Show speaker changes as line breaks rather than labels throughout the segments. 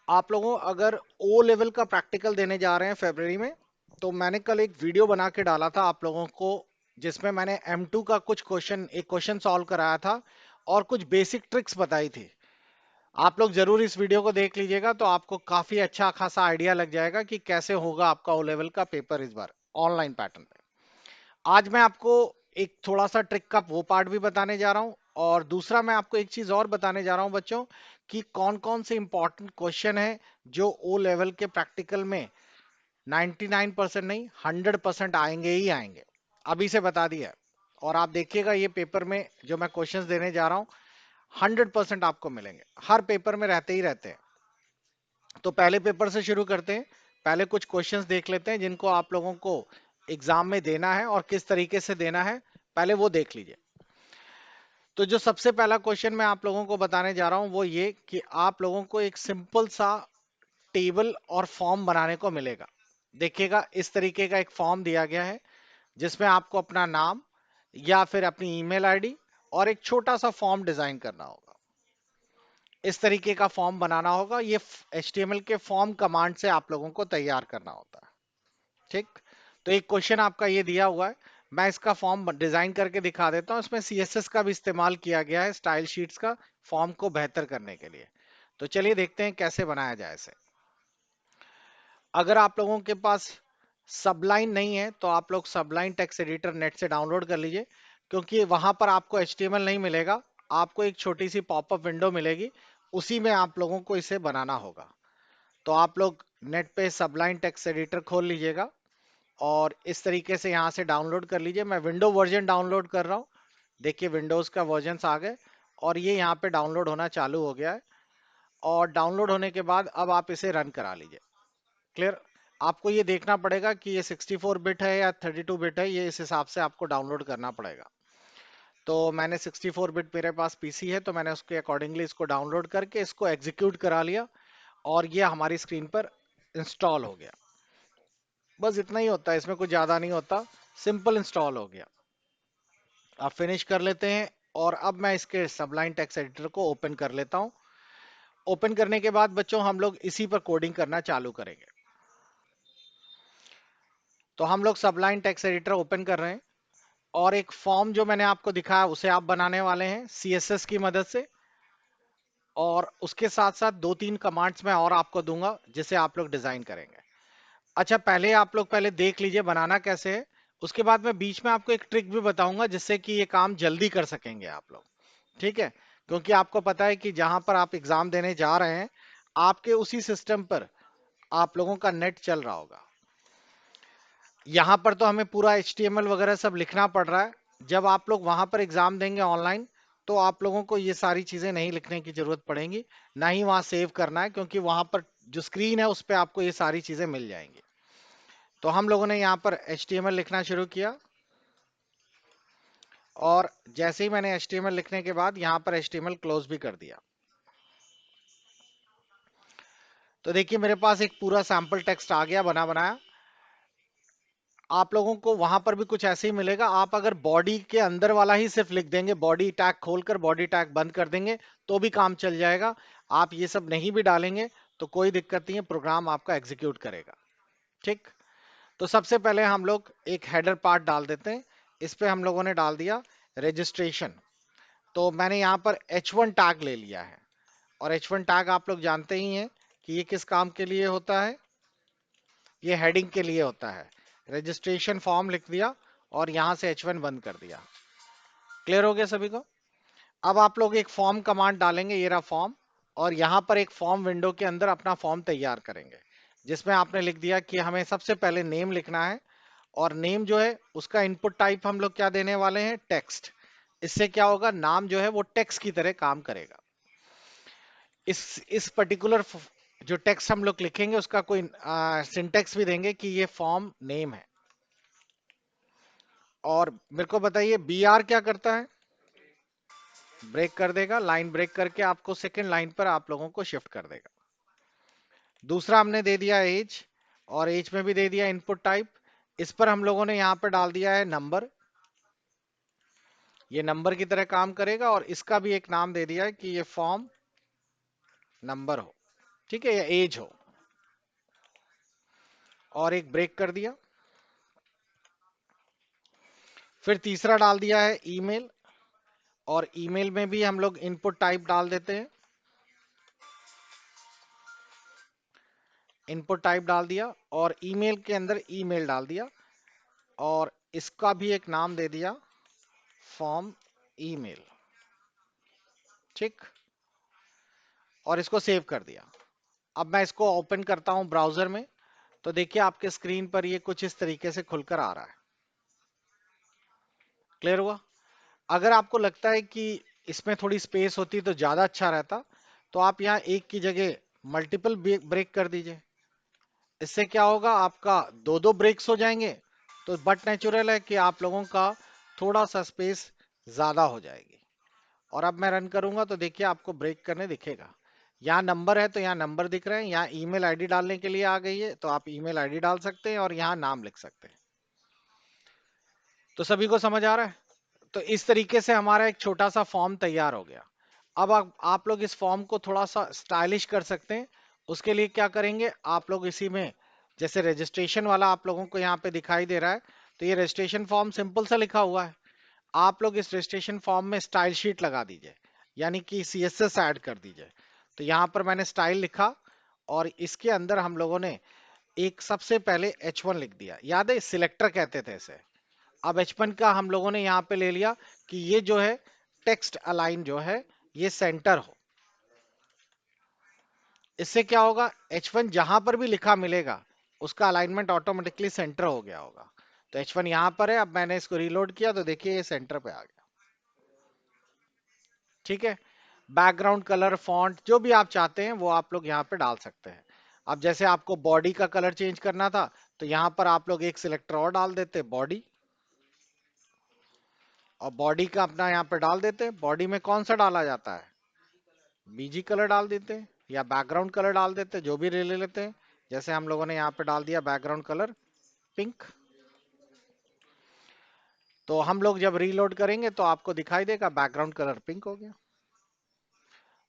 आप लोगों अगर ओ लेवल का प्रैक्टिकल देने जा रहे हैं फरवरी में, तो मैंने कल एक वीडियो बना के डाला था आप लोगों को, जिसमें मैंने M2 का कुछ क्वेश्चन, एक क्वेश्चन सॉल्व कराया था और कुछ बेसिक ट्रिक्स बताई थी। आप लोग जरूर इस वीडियो को देख लीजिएगा, तो आपको काफी अच्छा खासा आइडिया लग जाएगा कि कैसे होगा आपका ओ लेवल का पेपर इस बार ऑनलाइन पैटर्न पे। आज मैं आपको एक थोड़ा सा ट्रिक का वो पार्ट भी बताने जा रहा हूं, और दूसरा मैं आपको एक चीज और बताने जा रहा हूं बच्चों, कि कौन कौन से इंपॉर्टेंट क्वेश्चन है जो ओ लेवल के प्रैक्टिकल में 99% नहीं 100% आएंगे ही आएंगे। अभी से बता दिया है। और आप देखिएगा ये पेपर में जो मैं क्वेश्चंस देने जा रहा हूं 100% आपको मिलेंगे, हर पेपर में रहते ही रहते हैं। तो पहले पेपर से शुरू करते हैं। पहले कुछ क्वेश्चंस देख लेते हैं जिनको आप लोगों को एग्जाम में देना है और किस तरीके से देना है, पहले वो देख लीजिए। तो जो सबसे पहला क्वेश्चन मैं आप लोगों को बताने जा रहा हूं वो ये कि आप लोगों को एक सिंपल सा टेबल और फॉर्म बनाने को मिलेगा। देखिएगा इस तरीके का एक फॉर्म दिया गया है, जिसमें आपको अपना नाम या फिर अपनी ईमेल आईडी और एक छोटा सा फॉर्म डिजाइन करना होगा। इस तरीके का फॉर्म बनाना होगा। ये HTML के फॉर्म कमांड से आप लोगों को तैयार करना होता है। ठीक। तो एक क्वेश्चन आपका ये दिया हुआ है, मैं इसका फॉर्म डिजाइन करके दिखा देता हूं। इसमें CSS का भी इस्तेमाल किया गया है, स्टाइल शीट्स का, फॉर्म को बेहतर करने के लिए। तो चलिए देखते हैं कैसे बनाया जाए इसे। अगर आप लोगों के पास सबलाइन नहीं है तो आप लोग सबलाइन टेक्स्ट एडिटर नेट से डाउनलोड कर लीजिए, क्योंकि वहां पर आपको HTML नहीं मिलेगा, आपको एक छोटी सी पॉपअप विंडो मिलेगी, उसी में आप लोगों को इसे बनाना होगा। तो आप लोग नेट पे सबलाइन टेक्स्ट एडिटर खोल लीजिएगा और इस तरीके से यहाँ से डाउनलोड कर लीजिए। मैं विंडो वर्जन डाउनलोड कर रहा हूँ। देखिए विंडोज का वर्जन आ गए और ये यहाँ पे डाउनलोड होना चालू हो गया है। और डाउनलोड होने के बाद अब आप इसे रन करा लीजिए। क्लियर। आपको ये देखना पड़ेगा कि ये 64 बिट है या 32 बिट है, ये इस हिसाब से आपको डाउनलोड करना पड़ेगा। तो मैंने 64 बिट मेरे पास पीसी है, तो मैंने उसके अकॉर्डिंगली इसको डाउनलोड करके इसको एग्जीक्यूट करा लिया और ये हमारी स्क्रीन पर इंस्टॉल हो गया। बस इतना ही होता है, इसमें कुछ ज्यादा नहीं होता, सिंपल इंस्टॉल हो गया। अब फिनिश कर लेते हैं। और अब मैं इसके सबलाइन टेक्स्ट एडिटर को ओपन कर लेता हूं। ओपन करने के बाद बच्चों हम लोग इसी पर कोडिंग करना चालू करेंगे। तो हम लोग सबलाइन टेक्स्ट एडिटर ओपन कर रहे हैं और एक फॉर्म जो मैंने आपको दिखाया उसे आप बनाने वाले हैं CSS की मदद से। और उसके साथ साथ दो तीन कमांड्स मैं और आपको दूंगा जिसे आप लोग डिजाइन करेंगे। अच्छा, पहले आप लोग पहले देख लीजिए बनाना कैसे है। उसके बाद मैं बीच में आपको एक ट्रिक भी बताऊंगा जिससे कि ये काम जल्दी कर सकेंगे आप लोग। ठीक है। क्योंकि आपको पता है कि जहां पर आप एग्जाम देने जा रहे हैं, आपके उसी सिस्टम पर आप लोगों का नेट चल रहा होगा। यहां पर तो हमें पूरा HTML वगैरह सब लिखना पड़ रहा है। जब आप लोग वहां पर एग्जाम देंगे ऑनलाइन, तो आप लोगों को ये सारी चीजें नहीं लिखने की जरूरत पड़ेगी, ना ही वहां सेव करना है, क्योंकि वहां पर जो स्क्रीन है उस पर आपको ये सारी चीजें मिल जाएंगी। तो हम लोगों ने यहाँ पर HTML लिखना शुरू किया। और जैसे ही मैंने HTML लिखने के बाद यहाँ पर HTML क्लोज भी कर दिया, तो देखिए मेरे पास एक पूरा सैंपल टेक्स्ट आ गया बना बनाया। आप लोगों को वहां पर भी कुछ ऐसे ही मिलेगा। आप अगर बॉडी के अंदर वाला ही सिर्फ लिख देंगे, बॉडी टैग खोलकर बॉडी टैग बंद कर देंगे, तो भी काम चल जाएगा। आप ये सब नहीं भी डालेंगे तो कोई दिक्कत नहीं है, प्रोग्राम आपका एग्जीक्यूट करेगा। ठीक। तो सबसे पहले हम लोग एक हेडर पार्ट डाल देते हैं। इस पे हम लोगों ने डाल दिया रजिस्ट्रेशन। तो मैंने यहाँ पर H1 टैग ले लिया है। और H1 टैग आप लोग जानते ही हैं कि ये किस काम के लिए होता है। ये हेडिंग के लिए होता है। रजिस्ट्रेशन फॉर्म लिख दिया और यहां से H1 बंद कर दिया। क्लियर हो गया सभी को। अब आप लोग एक फॉर्म कमांड डालेंगे, ये रहा फॉर्म। और यहां पर एक फॉर्म विंडो के अंदर अपना फॉर्म तैयार करेंगे, जिसमें आपने लिख दिया कि हमें सबसे पहले नेम लिखना है। और नेम जो है उसका इनपुट टाइप हम लोग क्या देने वाले हैं, टेक्स्ट। इससे क्या होगा, नाम जो है वो टेक्स्ट की तरह काम करेगा। इस पर्टिकुलर जो टेक्स्ट हम लोग लिखेंगे उसका कोई सिंटेक्स भी देंगे कि ये फॉर्म नेम है। और मेरे को बताइए BR क्या करता है, ब्रेक कर देगा, लाइन ब्रेक करके आपको सेकंड लाइन पर आप लोगों को शिफ्ट कर देगा। दूसरा हमने दे दिया एज, और एज में भी दे दिया इनपुट टाइप। इस पर हम लोगों ने यहां पर डाल दिया है नंबर, ये नंबर की तरह काम करेगा। और इसका भी एक नाम दे दिया है कि ये फॉर्म नंबर हो। ठीक है, या एज हो, और एक ब्रेक कर दिया। फिर तीसरा डाल दिया है ईमेल, और ईमेल में भी हम लोग इनपुट टाइप डाल देते हैं। इनपुट टाइप डाल दिया और ईमेल के अंदर ईमेल डाल दिया, और इसका भी एक नाम दे दिया, फॉर्म ईमेल। ठीक, और इसको सेव कर दिया। अब मैं इसको ओपन करता हूं ब्राउजर में, तो देखिए आपके स्क्रीन पर ये कुछ इस तरीके से खुलकर आ रहा है। क्लियर हुआ? अगर आपको लगता है कि इसमें थोड़ी स्पेस होती तो ज्यादा अच्छा रहता, तो आप यहाँ एक की जगह मल्टीपल ब्रेक कर दीजिए। इससे क्या होगा, आपका दो दो ब्रेक्स हो जाएंगे, तो बट नेचुरल है कि आप लोगों का थोड़ा सा स्पेस ज्यादा हो जाएगी। और अब मैं रन करूंगा तो देखिए आपको ब्रेक करने दिखेगा। यहाँ नंबर है तो यहाँ नंबर दिख रहे हैं, यहाँ ईमेल आईडी डालने के लिए आ गई है तो आप ईमेल आईडी डाल सकते हैं, और यहाँ नाम लिख सकते हैं। तो सभी को समझ आ रहा है? तो इस तरीके से हमारा एक छोटा सा फॉर्म तैयार हो गया। अब आप लोग इस फॉर्म को थोड़ा सा स्टाइलिश कर सकते हैं। उसके लिए क्या करेंगे, आप लोग इसी में, जैसे रजिस्ट्रेशन वाला आप लोगों को यहाँ पे दिखाई दे रहा है, तो ये रजिस्ट्रेशन फॉर्म सिंपल सा लिखा हुआ है। आप लोग इस रजिस्ट्रेशन फॉर्म में स्टाइल शीट लगा दीजिए, यानी कि सीएसएस ऐड कर दीजिए। तो यहाँ पर मैंने स्टाइल लिखा, और इसके अंदर हम लोगों ने एक सबसे पहले H1 लिख दिया। याद है, सिलेक्टर कहते थे इसे। अब H1 का हम लोगों ने यहाँ पे ले लिया कि ये जो है टेक्स्ट अलाइन जो है ये सेंटर हो। इससे क्या होगा, H1 जहां पर भी लिखा मिलेगा उसका अलाइनमेंट ऑटोमेटिकली सेंटर हो गया होगा। तो H1 यहां पर है, अब मैंने इसको रीलोड किया तो देखिए ये सेंटर पे आ गया। ठीक है, बैकग्राउंड कलर, फॉन्ट, जो भी आप चाहते हैं वो आप लोग यहाँ पे डाल सकते हैं। अब जैसे आपको बॉडी का कलर चेंज करना था, तो यहाँ पर आप लोग एक सिलेक्टर और डाल देते, बॉडी, और बॉडी का अपना यहाँ पे डाल देते। बॉडी में कौन सा डाला जाता है, बीजी कलर डाल देते हैं, या बैकग्राउंड कलर डाल देते हैं, जो भी ले लेते हैं। जैसे हम लोगों ने यहाँ पे डाल दिया बैकग्राउंड कलर पिंक। तो हम लोग जब रीलोड करेंगे तो आपको दिखाई देगा बैकग्राउंड कलर पिंक हो गया।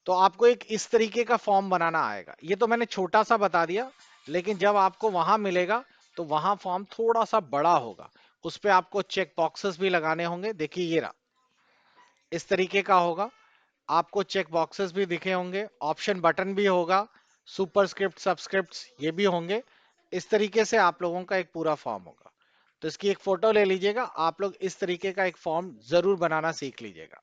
तो आपको एक इस तरीके का फॉर्म बनाना आएगा। ये तो मैंने छोटा सा बता दिया, लेकिन जब आपको वहां मिलेगा तो वहां फॉर्म थोड़ा सा बड़ा होगा। उस पे आपको चेक बॉक्सेस भी लगाने होंगे। देखिए ये रहा, इस तरीके का होगा। आपको चेक बॉक्सेस भी दिखे होंगे, ऑप्शन बटन भी होगा, सुपरस्क्रिप्ट सबस्क्रिप्ट ये भी होंगे। इस तरीके से आप लोगों का एक पूरा फॉर्म होगा। तो इसकी एक फोटो ले लीजिएगा। आप लोग इस तरीके का एक फॉर्म जरूर बनाना सीख लीजिएगा।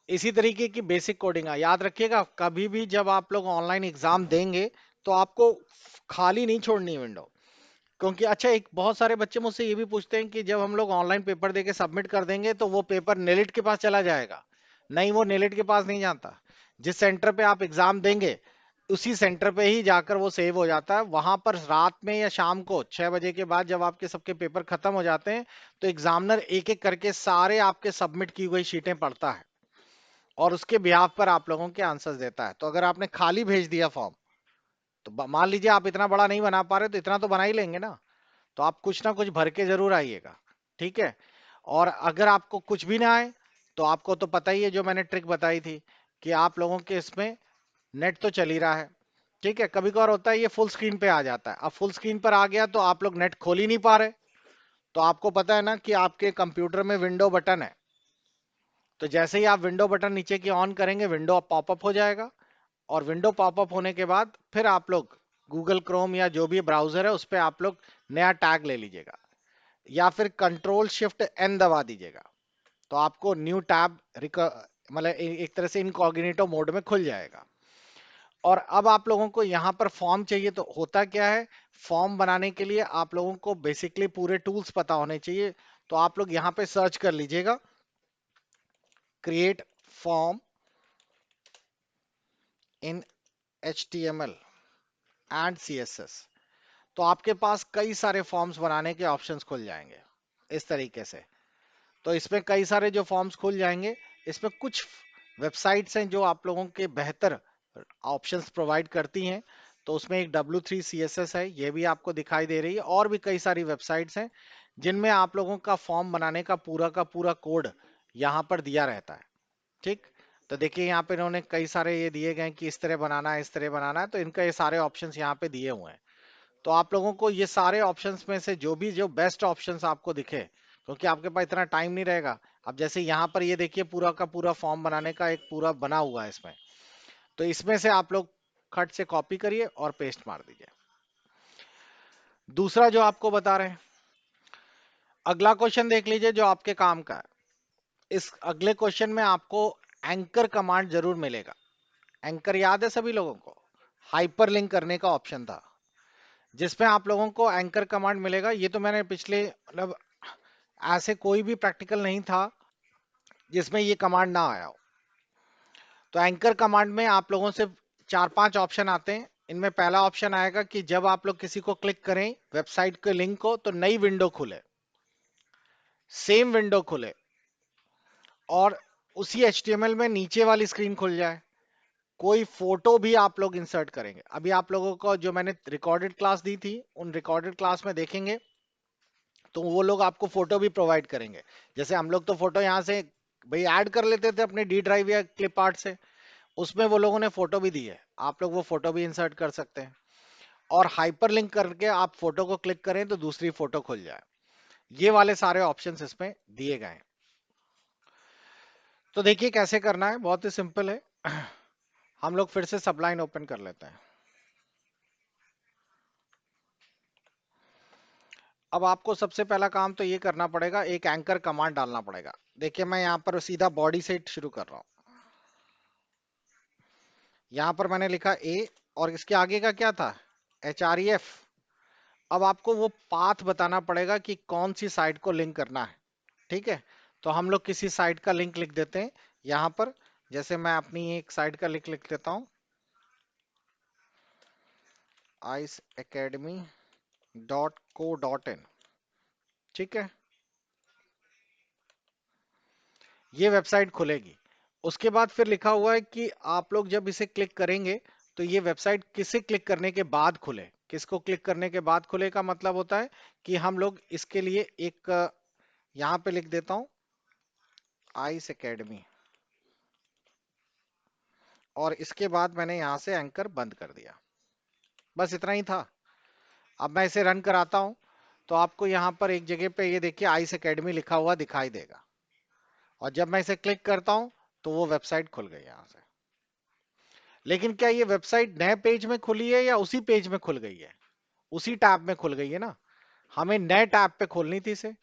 इसी तरीके की बेसिक कोडिंग याद रखिएगा, कभी भी जब आप लोग ऑनलाइन एग्जाम देंगे तो आपको खाली नहीं छोड़नी विंडो। क्योंकि अच्छा, एक बहुत सारे बच्चे मुझसे ये भी पूछते हैं कि जब हम लोग ऑनलाइन पेपर देके सबमिट कर देंगे तो वो पेपर नेलिट के पास चला जाएगा। नहीं, वो नेलिट के पास नहीं जाता। जिस सेंटर पे आप एग्जाम देंगे उसी सेंटर पे ही जाकर वो सेव हो जाता है। वहां पर रात में या शाम को 6 बजे के बाद जब आपके सबके पेपर खत्म हो जाते हैं, तो एग्जामिनर एक एक करके सारे आपके सबमिट की हुई शीटें पढ़ता है, और उसके बिहाफ पर आप लोगों के आंसर्स देता है। तो अगर आपने खाली भेज दिया फॉर्म, तो मान लीजिए आप इतना बड़ा नहीं बना पा रहे, तो इतना तो बना ही लेंगे ना। तो आप कुछ ना कुछ भर के जरूर आइएगा। ठीक है, और अगर आपको कुछ भी ना आए, तो आपको तो पता ही है जो मैंने ट्रिक बताई थी, कि आप लोगों के इसमें नेट तो चल ही रहा है। ठीक है, कभी कभार होता है ये फुल स्क्रीन पे आ जाता है। अब फुल स्क्रीन पर आ गया तो आप लोग नेट खोल ही नहीं पा रहे। तो आपको पता है ना कि आपके कंप्यूटर में विंडो बटन है। तो जैसे ही आप विंडो बटन नीचे की ऑन करेंगे, विंडो पॉपअप हो जाएगा। और विंडो पॉपअप होने के बाद फिर आप लोग गूगल क्रोम या जो भी ब्राउजर है उस पर आप लोग नया टैग ले लीजिएगा, या फिर कंट्रोल शिफ्ट एन दबा दीजिएगा। तो आपको न्यू टैब मतलब एक तरह से इनकॉग्निटो मोड में खुल जाएगा। और अब आप लोगों को यहाँ पर फॉर्म चाहिए, तो होता क्या है, फॉर्म बनाने के लिए आप लोगों को बेसिकली पूरे टूल्स पता होने चाहिए। तो आप लोग यहाँ पे सर्च कर लीजिएगा, create form in HTML and CSS। तो आपके पास कई सारे फॉर्म्स बनाने के ऑप्शंस खुल जाएंगे इस तरीके से। तो इसमें कई सारे जो फॉर्म्स खुल जाएंगे, इसमें कुछ वेबसाइट्स हैं जो आप लोगों के बेहतर ऑप्शंस प्रोवाइड करती हैं। तो उसमें एक W3 CSS है, ये भी आपको दिखाई दे रही है। और भी कई सारी वेबसाइट्स हैं जिनमें आप लोगों का फॉर्म बनाने का पूरा कोड यहाँ पर दिया रहता है। ठीक, तो देखिए यहाँ पे इन्होंने कई सारे ये दिए गए कि इस तरह बनाना है, इस तरह बनाना है, तो इनका ये सारे ऑप्शंस यहाँ पे दिए हुए हैं। तो आप लोगों को ये सारे ऑप्शंस में से जो बेस्ट ऑप्शंस आपको दिखे, क्योंकि आपके पास इतना टाइम नहीं रहेगा। अब जैसे यहाँ पर ये देखिए पूरा का पूरा फॉर्म बनाने का एक पूरा बना हुआ है इसमें, तो इसमें से आप लोग खट से कॉपी करिए और पेस्ट मार दीजिए। दूसरा जो आपको बता रहे हैं, अगला क्वेश्चन देख लीजिए जो आपके काम का है। इस अगले क्वेश्चन में आपको एंकर कमांड जरूर मिलेगा। एंकर याद है सभी लोगों को? हाइपर लिंक करने का ऑप्शन था जिसमें आप लोगों को एंकर कमांड मिलेगा। ये तो मैंने पिछले मतलब ऐसे कोई भी प्रैक्टिकल नहीं था जिसमें ये कमांड ना आया हो। तो एंकर कमांड में आप लोगों से 4-5 ऑप्शन आते हैं। इनमें पहला ऑप्शन आएगा कि जब आप लोग किसी को क्लिक करें वेबसाइट के लिंक को, तो नई विंडो खुले, सेम विंडो खुले, और उसी HTML में नीचे वाली स्क्रीन खुल जाए। कोई फोटो भी आप लोग इंसर्ट करेंगे, अभी आप लोगों को जो मैंने रिकॉर्डेड क्लास दी थी उन रिकॉर्डेड क्लास में देखेंगे, तो वो लोग आपको फोटो भी प्रोवाइड करेंगे। जैसे हम लोग तो फोटो यहाँ से भाई ऐड कर लेते थे अपने डी ड्राइव या क्लिप आर्ट से, उसमें वो लोगों ने फोटो भी दी है, आप लोग वो फोटो भी इंसर्ट कर सकते हैं। और हाइपर लिंक करके आप फोटो को क्लिक करें तो दूसरी फोटो खुल जाए। ये वाले सारे ऑप्शंस इसमें दिए गए हैं। तो देखिए कैसे करना है, बहुत ही सिंपल है। हम लोग फिर से सबलाइन ओपन कर लेते हैं। अब आपको सबसे पहला काम तो ये करना पड़ेगा, एक एंकर कमांड डालना पड़ेगा। देखिए मैं यहाँ पर सीधा बॉडी से शुरू कर रहा हूँ। यहाँ पर मैंने लिखा ए, और इसके आगे का क्या था, href। अब आपको वो पाथ बताना पड़ेगा कि कौन सी साइट को लिंक करना है। ठीक है, तो हम लोग किसी साइट का लिंक लिख देते हैं यहाँ पर। जैसे मैं अपनी एक साइट का लिंक लिख देता हूँ, iceacademy.co.in। ठीक है, ये वेबसाइट खुलेगी। उसके बाद फिर लिखा हुआ है कि आप लोग जब इसे क्लिक करेंगे तो ये वेबसाइट किसे क्लिक करने के बाद खुले। किसको क्लिक करने के बाद खुले का मतलब होता है कि हम लोग इसके लिए एक यहाँ पे लिख देता हूँ आइस एकेडमी, और इसके बाद मैंने यहाँ से एंकर बंद कर दिया। बस इतना ही था। अब मैं इसे रन कराता हूँ तो आपको यहाँ पर एक जगह पे ये देखिए आइस एकेडमी लिखा हुआ दिखाई देगा, और जब मैं इसे क्लिक करता हूँ तो वो वेबसाइट खुल गई यहाँ से। लेकिन क्या ये वेबसाइट नए पेज में खुली है या उसी पेज में खुल गई है? उसी टैब में खुल गई है ना। हमें नए टैब पे खोलनी थी इसे।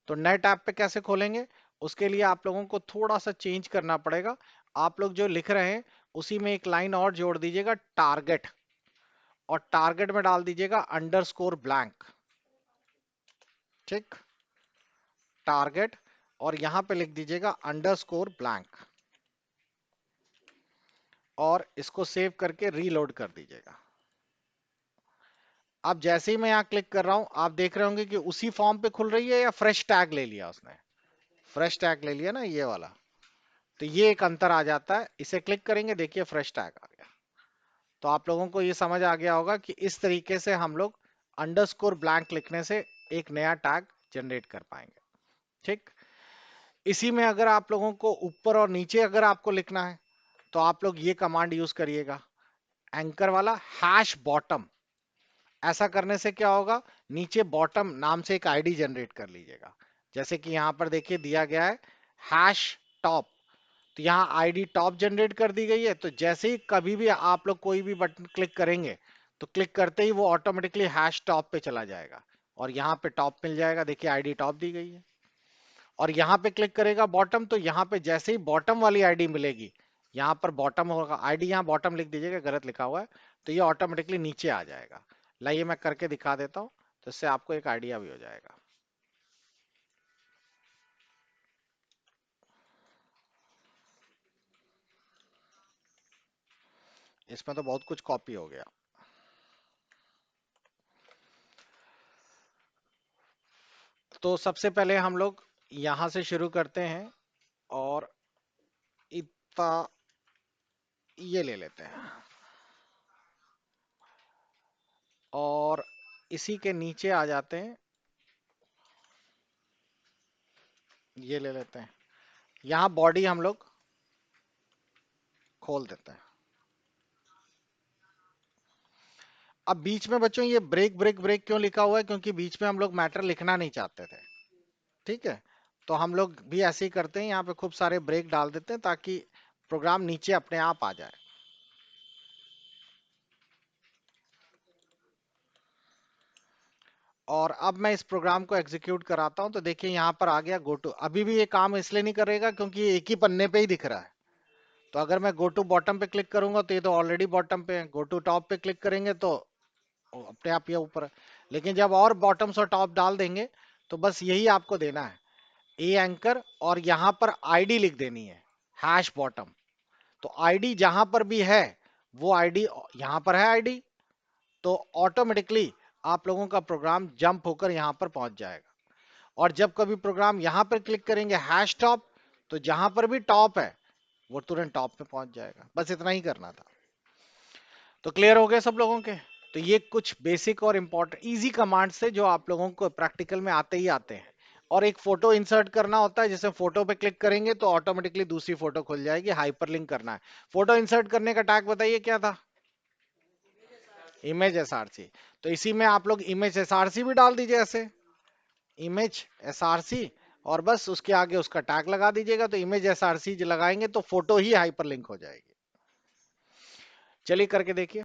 तो नए टैब पे कैसे खोलेंगे, उसके लिए आप लोगों को थोड़ा सा चेंज करना पड़ेगा। आप लोग जो लिख रहे हैं उसी में एक लाइन और जोड़ दीजिएगा, टारगेट, और टारगेट में डाल दीजिएगा अंडरस्कोर ब्लैंक। ठीक, टारगेट, और यहां पे लिख दीजिएगा अंडरस्कोर ब्लैंक, और इसको सेव करके रीलोड कर दीजिएगा। अब जैसे ही मैं यहां क्लिक कर रहा हूं आप देख रहे होंगे कि उसी फॉर्म पे खुल रही है या फ्रेश टैग ले लिया उसने। फ्रेश टैग ले लिया ना ये वाला। तो ये एक अंतर आ जाता है। इसे क्लिक करेंगे, देखिए फ्रेश टैग आ गया। तो आप लोगों को ये समझ आ गया होगा कि इस तरीके से हम लोग अंडरस्कोर ब्लैंक लिखने से एक नया टैग जनरेट कर पाएंगे। ठीक, इसी में अगर आप लोगों को ऊपर और नीचे अगर आपको लिखना है तो आप लोग ये कमांड यूज करिएगा, एंकर वाला हैश बॉटम। ऐसा करने से क्या होगा, नीचे बॉटम नाम से एक आईडी जनरेट कर लीजिएगा। जैसे कि यहां पर देखिए दिया गया है हैश टॉप, तो यहाँ आईडी टॉप जनरेट कर दी गई है। तो जैसे ही कभी भी आप लोग कोई भी बटन क्लिक करेंगे तो क्लिक करते ही वो ऑटोमेटिकली हैश टॉप पे चला जाएगा, और यहाँ पे टॉप मिल जाएगा। देखिए आईडी टॉप दी गई है। और यहाँ पे क्लिक करेगा बॉटम, तो यहाँ पे जैसे ही बॉटम वाली आईडी मिलेगी, यहाँ पर बॉटम होगा, आईडी यहाँ बॉटम लिख दीजिएगा, गलत लिखा हुआ है, तो ये ऑटोमेटिकली नीचे आ जाएगा। लाइए मैं करके दिखा देता हूँ, तो इससे आपको एक आइडिया भी हो जाएगा। इसमें तो बहुत कुछ कॉपी हो गया। तो सबसे पहले हम लोग यहां से शुरू करते हैं, और इतना ये ले लेते हैं, और इसी के नीचे आ जाते हैं, ये ले लेते हैं। यहाँ बॉडी हम लोग खोल देते हैं। अब बीच में बच्चों ये ब्रेक ब्रेक ब्रेक क्यों लिखा हुआ है? क्योंकि बीच में हम लोग मैटर लिखना नहीं चाहते थे। ठीक है, तो हम लोग भी ऐसे ही करते हैं, यहाँ पे खूब सारे ब्रेक डाल देते हैं ताकि प्रोग्राम नीचे अपने आप आ जाए। और अब मैं इस प्रोग्राम को एग्जीक्यूट कराता हूं, तो देखिए यहाँ पर आ गया गो टू। अभी भी ये काम इसलिए नहीं करेगा क्योंकि ये एक ही पन्ने पे ही दिख रहा है। तो अगर मैं गो टू बॉटम पे क्लिक करूंगा तो ये तो ऑलरेडी बॉटम पे है, गो टू टॉप पे क्लिक करेंगे तो अपने आप ये ऊपर है। लेकिन जब और बॉटम्स और टॉप डाल देंगे तो बस यही आपको देना है, ए एंकर, और यहां पर आईडी लिख देनी है, हैश बॉटम। तो आईडी जहां पर भी है वो आईडी यहां पर है आईडी, तो ऑटोमेटिकली आप लोगों का प्रोग्राम जंप होकर यहां पर पहुंच जाएगा। और जब कभी प्रोग्राम यहां पर क्लिक करेंगे हैश टॉप, तो जहां पर भी टॉप है वो तुरंत टॉप पे पहुंच जाएगा। बस इतना ही करना था। तो क्लियर हो गया सब लोगों के? तो ये कुछ बेसिक और इंपॉर्टेंट इजी कमांड्स थे जो आप लोगों को प्रैक्टिकल में आते ही आते हैं। और एक फोटो इंसर्ट करना होता है, जैसे फोटो पे क्लिक करेंगे तो ऑटोमेटिकली दूसरी फोटो खुल जाएगी, हाइपरलिंक करना है। फोटो इंसर्ट करने का टैग बताइए क्या था? Image SRC. तो इसी में आप लोग इमेज एसआरसी भी डाल दीजिए, ऐसे इमेज एसआरसी, और बस उसके आगे उसका टैग लगा दीजिएगा। तो इमेज एसआरसी लगाएंगे तो फोटो ही हाइपरलिंक हो जाएगी। चलिए करके देखिए।